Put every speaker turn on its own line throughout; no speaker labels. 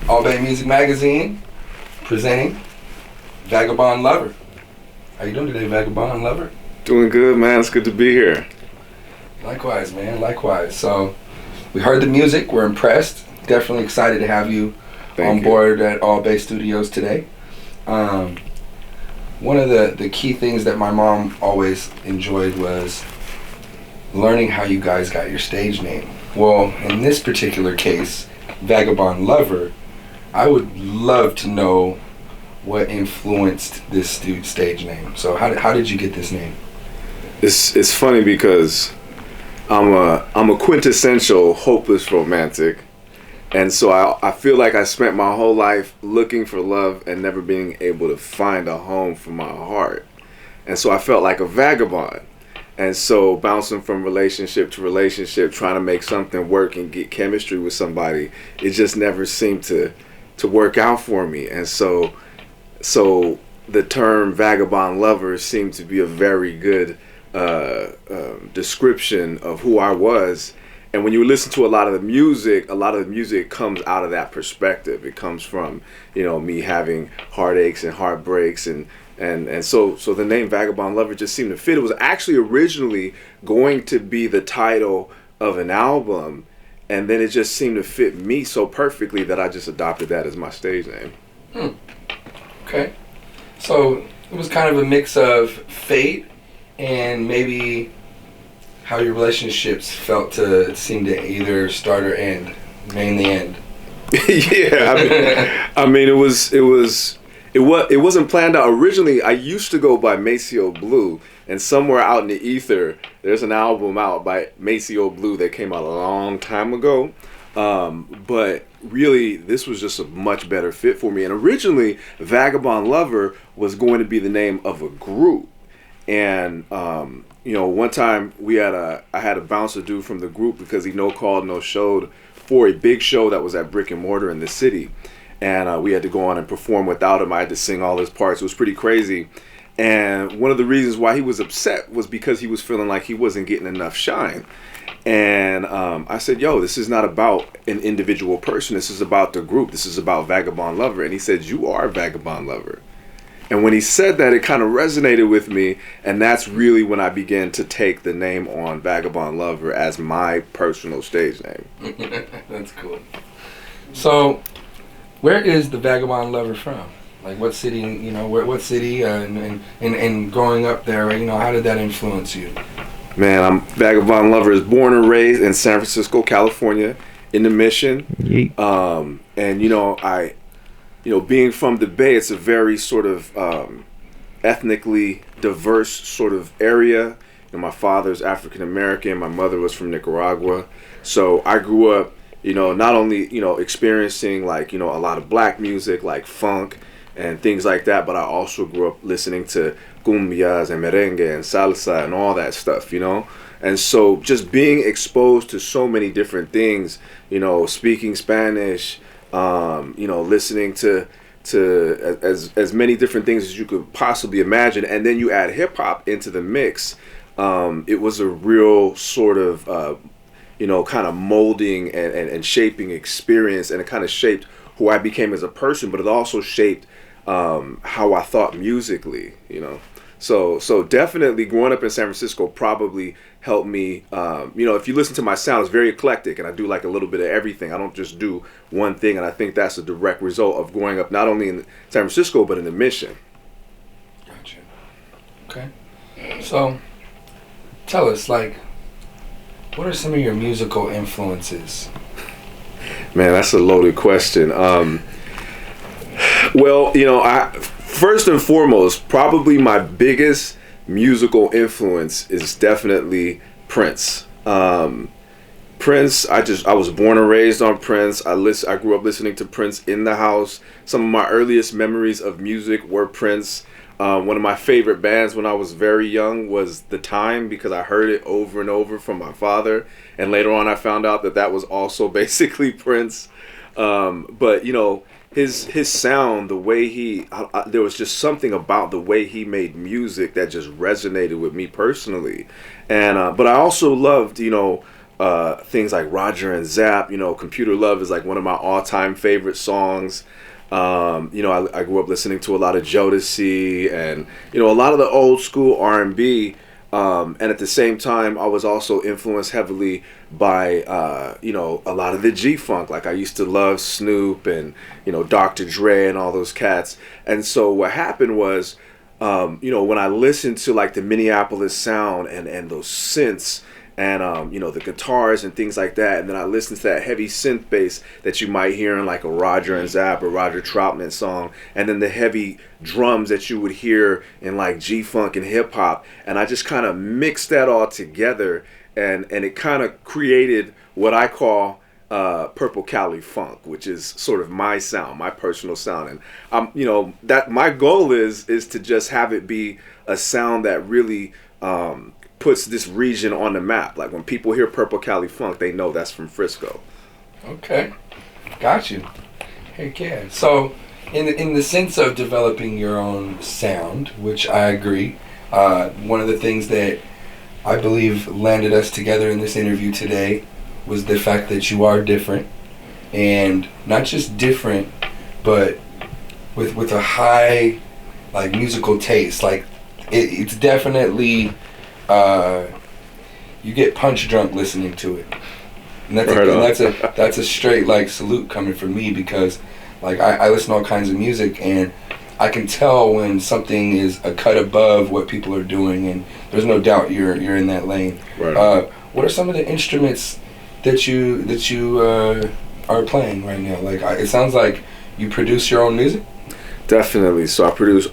All Bay Music Magazine presenting Vagabond Lover. How you doing today, Vagabond Lover?
Doing good, man. It's good to be here.
Likewise, man. Likewise. So, we heard the music. We're impressed. Definitely excited to have you on board at All Bay Studios today. One of the key things that my mom always enjoyed was learning how you guys got your stage name. Well, in this particular case, Vagabond Lover, I would love to know what influenced this stage name. So how did you get this name?
It's funny because I'm a quintessential hopeless romantic, and so I feel like I spent my whole life looking for love and never being able to find a home for my heart, and so I felt like a vagabond. And so bouncing from relationship to relationship, trying to make something work and get chemistry with somebody, it just never seemed to work out for me. And so the term vagabond lover seemed to be a very good description of who I was. And when you listen to a lot of the music comes out of that perspective. It comes from, me having heartaches and heartbreaks and so the name Vagabond Lover just seemed to fit. It was actually originally going to be the title of an album, and then it just seemed to fit me so perfectly that I just adopted that as my stage name.
Okay. So it was kind of a mix of fate and maybe how your relationships felt to seem to either start or end, mainly end.
Yeah, I mean, it wasn't planned out. Originally, I used to go by Maceo Blue, and somewhere out in the ether, there's an album out by Maceo Blue that came out a long time ago. But really, this was just a much better fit for me. And originally, Vagabond Lover was going to be the name of a group. And one time I had to bounce a dude from the group because he no called, no showed for a big show that was at Brick and Mortar in the city. And we had to go on and perform without him. I had to sing all his parts. It was pretty crazy. And one of the reasons why he was upset was because he was feeling like he wasn't getting enough shine. And I said, yo, this is not about an individual person. This is about the group. This is about Vagabond Lover. And he said, you are a Vagabond Lover. And when he said that, it kind of resonated with me. And that's really when I began to take the name on Vagabond Lover as my personal stage name.
That's cool. So, where is the Vagabond Lover from? Like, what city? What city? And growing up there, how did that influence you?
Man, Vagabond Lover is born and raised in San Francisco, California, in the Mission. And being from the Bay, it's a very sort of ethnically diverse sort of area. My father's African American, my mother was from Nicaragua, so I grew up. Not only, experiencing a lot of black music like funk and things like that, but I also grew up listening to cumbias and merengue and salsa and all that stuff, And so just being exposed to so many different things, speaking Spanish, listening to as many different things as you could possibly imagine. And then you add hip hop into the mix. It was a real sort of, kind of molding and shaping experience, and it kind of shaped who I became as a person, but it also shaped how I thought musically, So definitely growing up in San Francisco probably helped me. If you listen to my sound, it's very eclectic, and I do like a little bit of everything. I don't just do one thing, and I think that's a direct result of growing up not only in San Francisco, but in the Mission.
Gotcha. Okay. So, tell us, what are some of your musical influences?
Man, that's a loaded question. First and foremost, probably my biggest musical influence is definitely Prince. Prince, I was born and raised on Prince. I grew up listening to Prince in the house. Some of my earliest memories of music were Prince. One of my favorite bands when I was very young was The Time, because I heard it over and over from my father. And later on I found out that was also basically Prince. But his sound, the way there was just something about the way he made music that just resonated with me personally. And but I also loved, things like Roger and Zapp. Computer Love is like one of my all-time favorite songs. I grew up listening to a lot of Jodeci and a lot of the old school R&B. And at the same time, I was also influenced heavily by a lot of the G-Funk. Like I used to love Snoop and Dr. Dre and all those cats. And so what happened was, when I listened to like the Minneapolis sound and those synths and the guitars and things like that, and then I listened to that heavy synth bass that you might hear in like a Roger and Zapp or Roger Troutman song, and then the heavy drums that you would hear in like G-Funk and hip hop, and I just kind of mixed that all together, and it kind of created what I call Purple Cali Funk, which is sort of my sound, my personal sound. And that my goal is to just have it be a sound that really puts this region on the map. Like when people hear Purple Cali Funk, they know that's from Frisco.
Okay, got you. Heck yeah. So in the sense of developing your own sound, which I agree, one of the things that I believe landed us together in this interview today was the fact that you are different, and not just different, but with a high like musical taste. Like it's definitely you get punch drunk listening to it, and that's a straight like salute coming from me, because like I listen to all kinds of music, and I can tell when something is a cut above what people are doing, and there's no doubt you're in that lane.
Right.
What are some of the instruments that you are playing right now? Like it sounds like you produce your own music.
Definitely. So I produce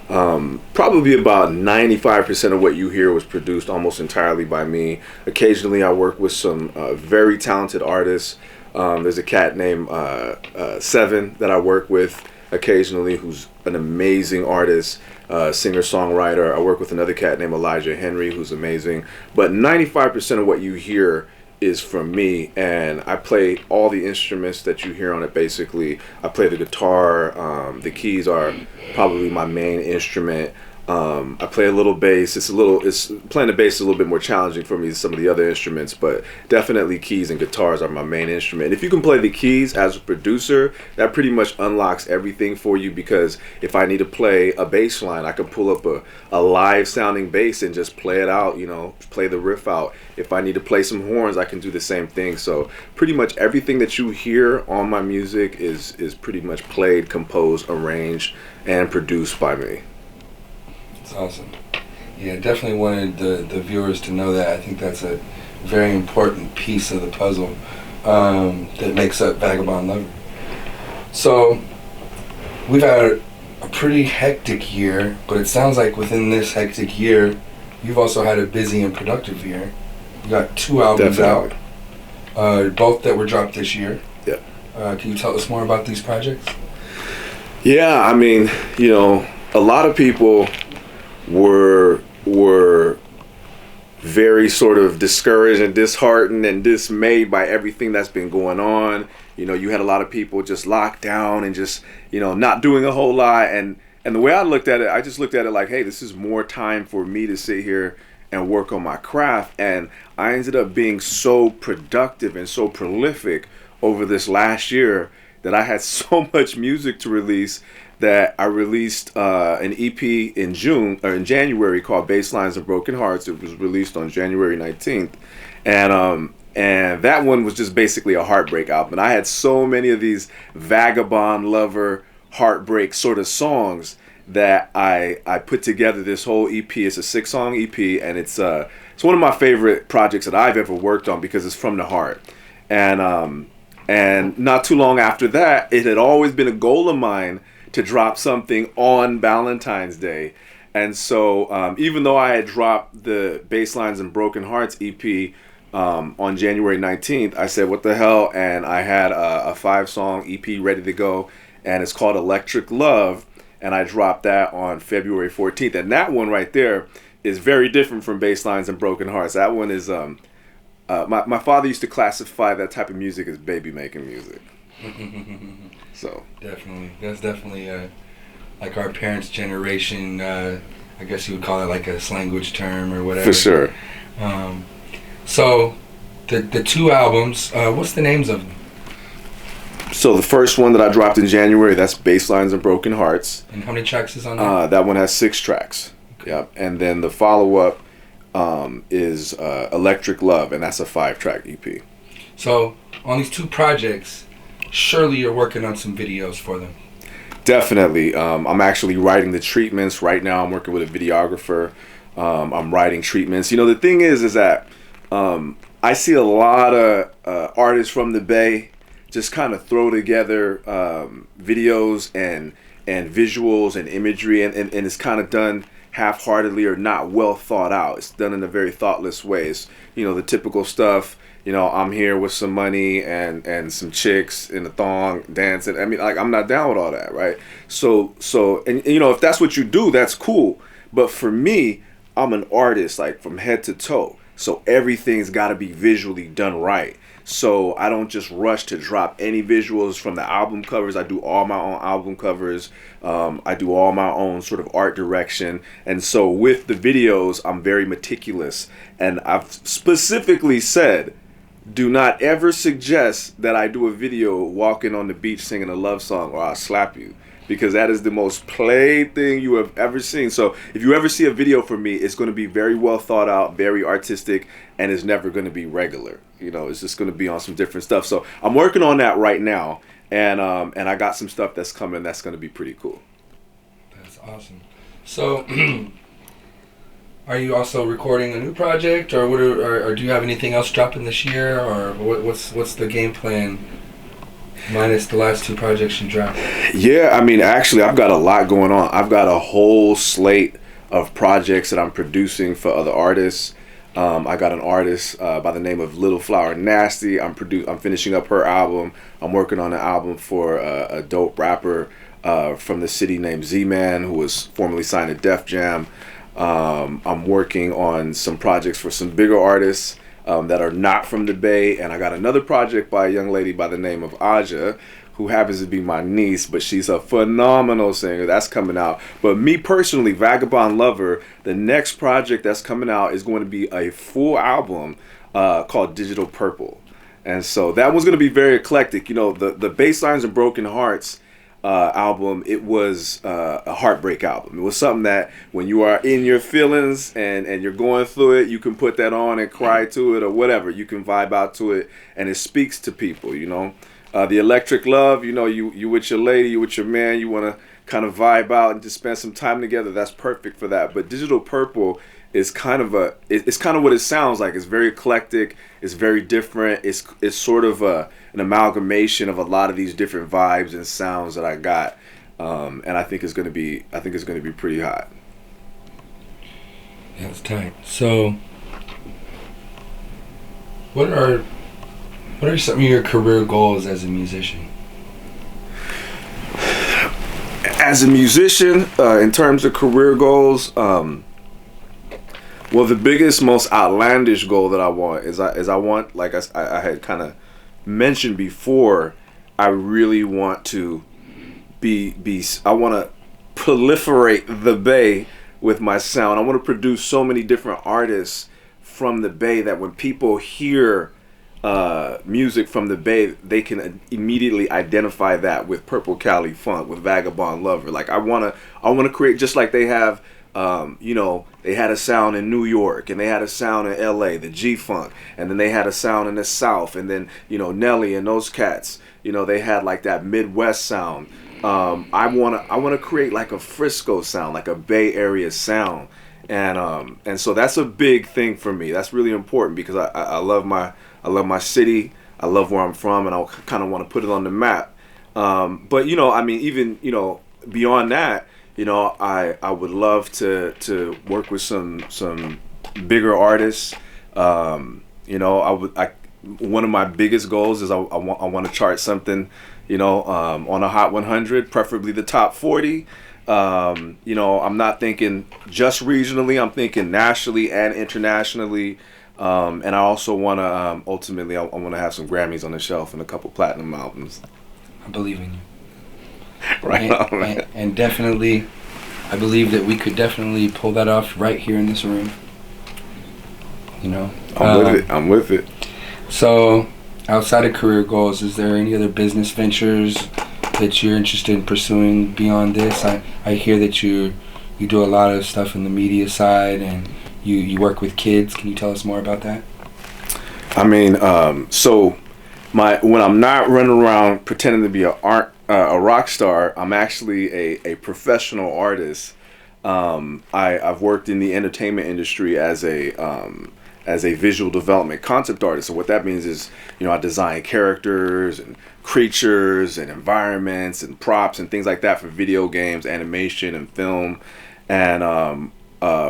probably about 95% of what you hear was produced almost entirely by me. Occasionally I work with some very talented artists. There's a cat named Seven that I work with occasionally, who's an amazing artist, singer-songwriter. I work with another cat named Elijah Henry, who's amazing. But 95% of what you hear is from me, and I play all the instruments that you hear on it. Basically, I play the guitar. The keys are probably my main instrument. I play a little bass. It's playing the bass is a little bit more challenging for me than some of the other instruments, but definitely keys and guitars are my main instrument. If you can play the keys as a producer, that pretty much unlocks everything for you, because if I need to play a bass line, I can pull up a live sounding bass and just play it out, play the riff out. If I need to play some horns, I can do the same thing. So pretty much everything that you hear on my music is pretty much played, composed, arranged, and produced by me.
That's awesome. Yeah, definitely wanted the viewers to know that. I think that's a very important piece of the puzzle that makes up Vagabond Lover. So, we've had a pretty hectic year, but it sounds like within this hectic year, you've also had a busy and productive year. You got 2 albums out, both that were dropped this year.
Yeah.
Can you tell us more about these projects?
Yeah, I mean, a lot of people were very sort of discouraged and disheartened and dismayed by everything that's been going on. You had a lot of people just locked down and just, not doing a whole lot. And the way I looked at it, I just looked at it like, hey, this is more time for me to sit here and work on my craft. And I ended up being so productive and so prolific over this last year that I had so much music to release that I released an EP in January called Basslines and Broken Hearts. It was released on January 19th. And that one was just basically a heartbreak album. And I had so many of these Vagabond Lover heartbreak sort of songs that I put together this whole EP. It's a 6-song EP, and it's one of my favorite projects that I've ever worked on because it's from the heart. And not too long after that, it had always been a goal of mine to drop something on Valentine's Day. And so even though I had dropped the Basslines and Broken Hearts EP on January 19th, I said, what the hell? And I had a 5-song EP ready to go, and it's called Electric Love. And I dropped that on February 14th. And that one right there is very different from Basslines and Broken Hearts. That one is, my father used to classify that type of music as baby making music. So
definitely, that's definitely like our parents' generation. I guess you would call it like a language term or whatever.
For sure.
So the two albums. What's the names of them?
So the first one that I dropped in January, that's Basslines and Broken Hearts.
And how many tracks is on that?
That one has 6 tracks. Okay. Yep. And then the follow-up is Electric Love, and that's a 5-track EP.
So on these 2 projects, surely you're working on some videos for them.
Definitely. I'm actually writing the treatments right now. I'm working with a videographer. I'm writing treatments. The thing is that I see a lot of artists from the Bay just kind of throw together videos and visuals and imagery, and it's kind of done half-heartedly or not well thought out. It's done in a very thoughtless way. It's, the typical stuff. I'm here with some money and some chicks in a thong dancing. I mean, like, I'm not down with all that, right? So if that's what you do, that's cool. But for me, I'm an artist, like, from head to toe. So everything's got to be visually done right. So I don't just rush to drop any visuals from the album covers. I do all my own album covers. I do all my own sort of art direction. And so with the videos, I'm very meticulous. And I've specifically said, do not ever suggest that I do a video walking on the beach singing a love song or I'll slap you. Because that is the most played thing you have ever seen. So if you ever see a video from me, it's going to be very well thought out, very artistic, and it's never going to be regular. It's just going to be on some different stuff. So I'm working on that right now, and I got some stuff that's coming that's going to be pretty cool.
That's awesome. So are you also recording a new project, or or do you have anything else dropping this year, or what's the game plan? Minus the last 2 projects you dropped. Yeah,
I mean, actually, I've got a lot going on. I've got a whole slate of projects that I'm producing for other artists. I got an artist by the name of Little Flower Nasty. I'm finishing up her album. I'm working on an album for a dope rapper from the city named Z-Man, who was formerly signed to Def Jam. I'm working on some projects for some bigger artists that are not from the Bay, and I got another project by a young lady by the name of Aja, who happens to be my niece, but she's a phenomenal singer. That's coming out. But me personally, Vagabond Lover, the next project that's coming out is going to be a full album called Digital Purple. And so that one's going to be very eclectic. The Basslines and Broken Hearts album, it was a heartbreak album. It was something that when you are in your feelings and you're going through it, you can put that on and cry to it or whatever. You can vibe out to it, and it speaks to people, The Electric Love, you with your lady, you with your man, you want to kind of vibe out and just spend some time together. That's perfect for that. But Digital Purple is kind of it's kind of what it sounds like. It's very eclectic. It's very different. It's sort of an amalgamation of a lot of these different vibes and sounds that I got, and I think it's gonna be pretty hot.
Yeah, it's tight. So, what are some of your career goals as a musician?
As a musician, in terms of career goals, well, the biggest, most outlandish goal that I want is I want, like I had kind of mentioned before, I really want to I want to proliferate the Bay with my sound. I want to produce so many different artists from the Bay that when people hear music from the Bay, they can immediately identify that with Purple Cali Funk, with Vagabond Lover. Like I want to create, just like they have. They had a sound in New York, and they had a sound in LA, the G-Funk, and then they had a sound in the South, and then, Nelly and those cats, they had like that Midwest sound. I want to create like a Frisco sound, like a Bay Area sound. And so that's a big thing for me. That's really important because I love my city. I love where I'm from, and I kind of want to put it on the map. But even beyond that, I would love to work with some bigger artists. One of my biggest goals is I want to chart something, on a Hot 100, preferably the top 40. I'm not thinking just regionally. I'm thinking nationally and internationally. And I also want to ultimately I want to have some Grammys on the shelf and a couple platinum albums.
I believe in you.
Right on, man.
And definitely, I believe that we could definitely pull that off right here in this room.
I'm with it.
So, outside of career goals, is there any other business ventures that you're interested in pursuing beyond this? I hear that you do a lot of stuff in the media side, and you work with kids. Can you tell us more about that?
I mean, so when I'm not running around pretending to be a rock star, I'm actually a professional artist. I've worked in the entertainment industry as a visual development concept artist. So what that means is, I design characters and creatures and environments and props and things like that for video games, animation, and film. And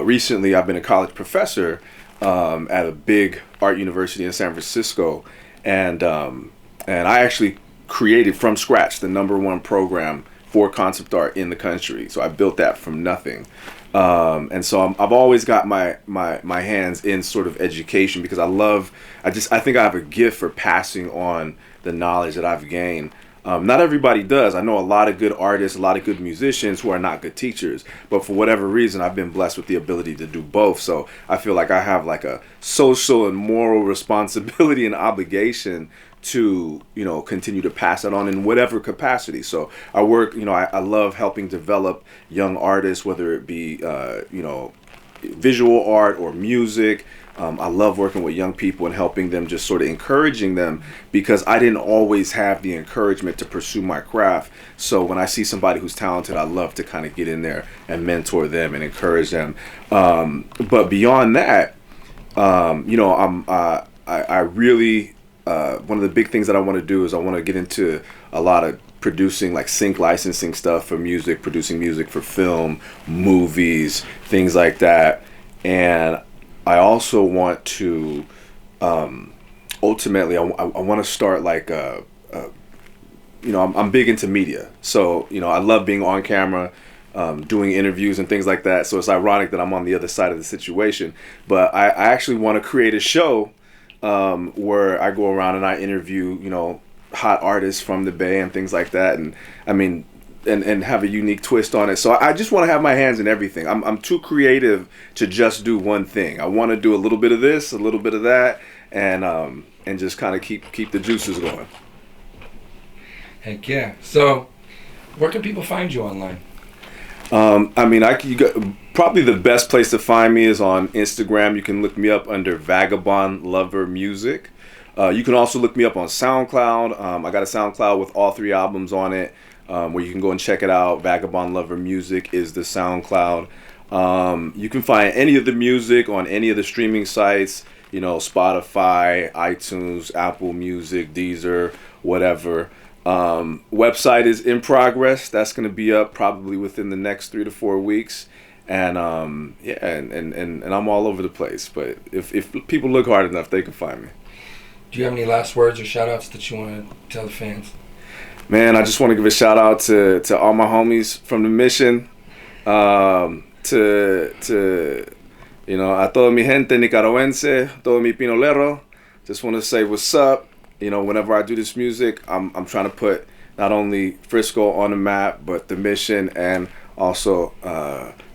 recently, I've been a college professor at a big art university in San Francisco, and I actually created from scratch the #1 program for concept art in the country. So I built that from nothing. And so I've always got my hands in sort of education, because I think I have a gift for passing on the knowledge that I've gained. Not everybody does. I know a lot of good artists, a lot of good musicians who are not good teachers, but for whatever reason, I've been blessed with the ability to do both. So I feel like I have like a social and moral responsibility and obligation to continue to pass it on in whatever capacity. So I work, I love helping develop young artists, whether it be visual art or music. I love working with young people and helping them, just sort of encouraging them, because I didn't always have the encouragement to pursue my craft. So when I see somebody who's talented, I love to kind of get in there and mentor them and encourage them. But beyond that, I really one of the big things that I want to do is I want to get into a lot of producing, like sync licensing stuff for music, producing music for film, movies, things like that. And I also want to ultimately I want to start like I'm big into media, so I love being on camera, doing interviews and things like that. So it's ironic that I'm on the other side of the situation, but I actually want to create a show where I go around and I interview, hot artists from the Bay and things like that. And I mean, and have a unique twist on it. So I just want to have my hands in everything. I'm too creative to just do one thing. I want to do a little bit of this, a little bit of that, and just kind of keep the juices going.
Heck yeah. So, where can people find you online?
Probably the best place to find me is on Instagram. You can look me up under Vagabond Lover Music. You can also look me up on SoundCloud. I got a SoundCloud with all 3 albums on it, where you can go and check it out. Vagabond Lover Music is the SoundCloud. You can find any of the music on any of the streaming sites, Spotify, iTunes, Apple Music, Deezer, whatever. Website is in progress. That's going to be up probably within the next 3 to 4 weeks. And and I'm all over the place. But if people look hard enough, they can find me.
Do you have any last words or shout outs that you want to tell the fans?
Man, I just want to give a shout out to all my homies from the mission. To a toda mi gente nicaragüense, todo mi pinolero. Just want to say what's up. Whenever I do this music, I'm trying to put not only Frisco on the map, but the mission, and also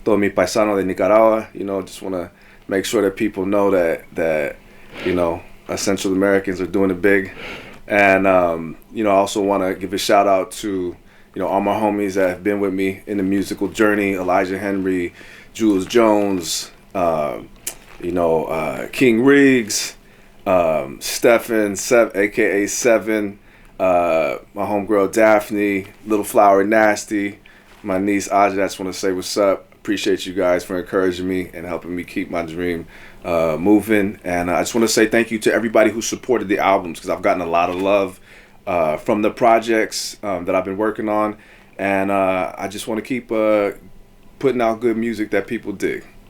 todo mi paisano de Nicaragua. Just want to make sure that people know that Central Americans are doing it big. And I also want to give a shout out to all my homies that have been with me in the musical journey: Elijah Henry, Jules Jones, King Riggs, Stefan, aka Seven, my homegirl Daphne, Little Flower Nasty, my niece Aja. I just want to say what's up. Appreciate you guys for encouraging me and helping me keep my dream moving. And I just want to say thank you to everybody who supported the albums, because I've gotten a lot of love from the projects that I've been working on. And I just want to keep putting out good music that people dig.